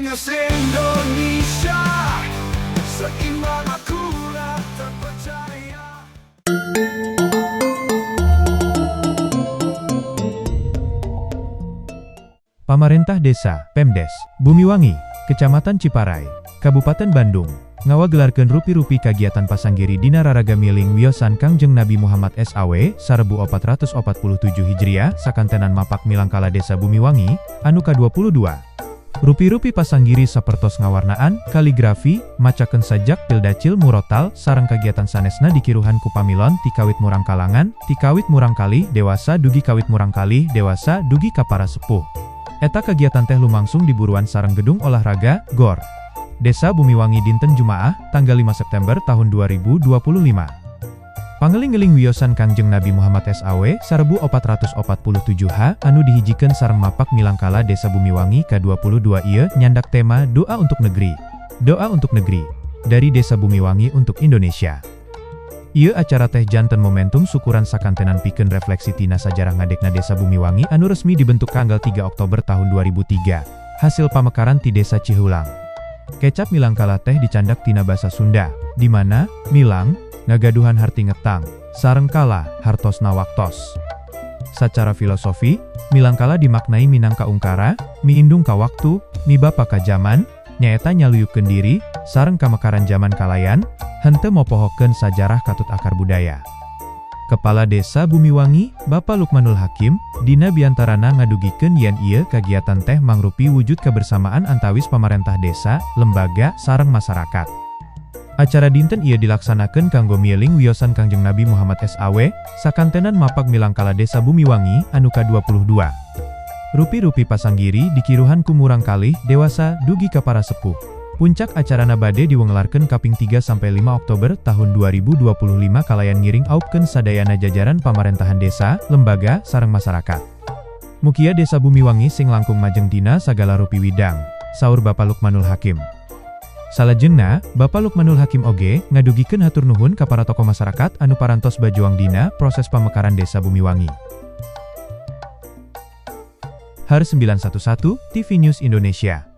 News Indonesia, seimbang akurat terpercaya. Pamarentah Desa, Pemdes, Bumiwangi, Kecamatan Ciparai, Kabupaten Bandung, ngawagelarkeun rupi-rupi kagiatan pasanggiri dina raraga miling wiosan Kangjeng Nabi Muhammad SAW, sarebu 447 Hijriah, sakantenan mapak Milangkala Desa Bumiwangi, anu ka-22. Rupi-rupi pasanggiri sapertos ngawarnaan, kaligrafi, macakeun sajak pildacil murotal, sareng kagiatan sanesna dikiruhan ku pamilon ti kawit murang kalangan, ti kawit murang kalih dewasa dugi kawit murang kalih dewasa dugi ka para sepuh. Eta kagiatan teh lumangsung di buruan sareng gedung olahraga, GOR. Desa Bumiwangi dinten Jumaah, tanggal 5 September tahun 2025. Pangeling-eling wiosan Kangjeng Nabi Muhammad SAW, sarebu 447H, anu dihijikeun sareng mapak Milangkala Desa Bumiwangi ka-22 ieu nyandak tema Doa untuk Negeri. Doa untuk Negeri. Dari Desa Bumiwangi untuk Indonesia. Ieu acara teh janten momentum syukuran sakantenan pikeun refleksi tina sajarah ngadekna Desa Bumiwangi anu resmi dibentuk tanggal 3 Oktober tahun 2003. Hasil pamekaran ti Desa Cihulang. Kecap Milangkala teh dicandak tina basa Sunda, di mana milang ngagaduhan harti ngetang, sareng kala hartosna waktos. Sacara filosofi, Milangkala dimaknai minangka ungkara, miindung ka waktu, mibapa ka zaman, nyaeta nyaluyupkeun diri, sareng kamekaran zaman kalayan, henteu mopohokeun sajarah katut akar budaya. Kepala Desa Bumiwangi, Bapak Lukmanul Hakim, dina biantarana ngadugikeun yen ieu kagiatan teh mangrupi wujud kebersamaan antawis pamarentah desa, lembaga, sareng masyarakat. Acara dinten ieu dilaksanakeun kanggo mieling wiosan Kangjeng Nabi Muhammad SAW, sakantenan mapak Milangkala Desa Bumiwangi, anu ka-22. Rupi-rupi pasanggiri dikiruhan ku murang kalih dewasa dugi ka para sepuh. Puncak acarana bade diwengelarkeun kaping 3-5 Oktober tahun 2025 kalayan ngiring aupkeun sadayana jajaran pamerintahan desa, lembaga, sareng masyarakat. Mukia Desa Bumiwangi sing langkung majeng dina sagala rupi widang, saur Bapak Lukmanul Hakim. Salajengna, Bapak Lukmanul Hakim oge ngadugikeun hatur nuhun ka para tokoh masyarakat anu parantos bajuang dina proses pamekaran Desa Bumiwangi. Har 911 TV News Indonesia.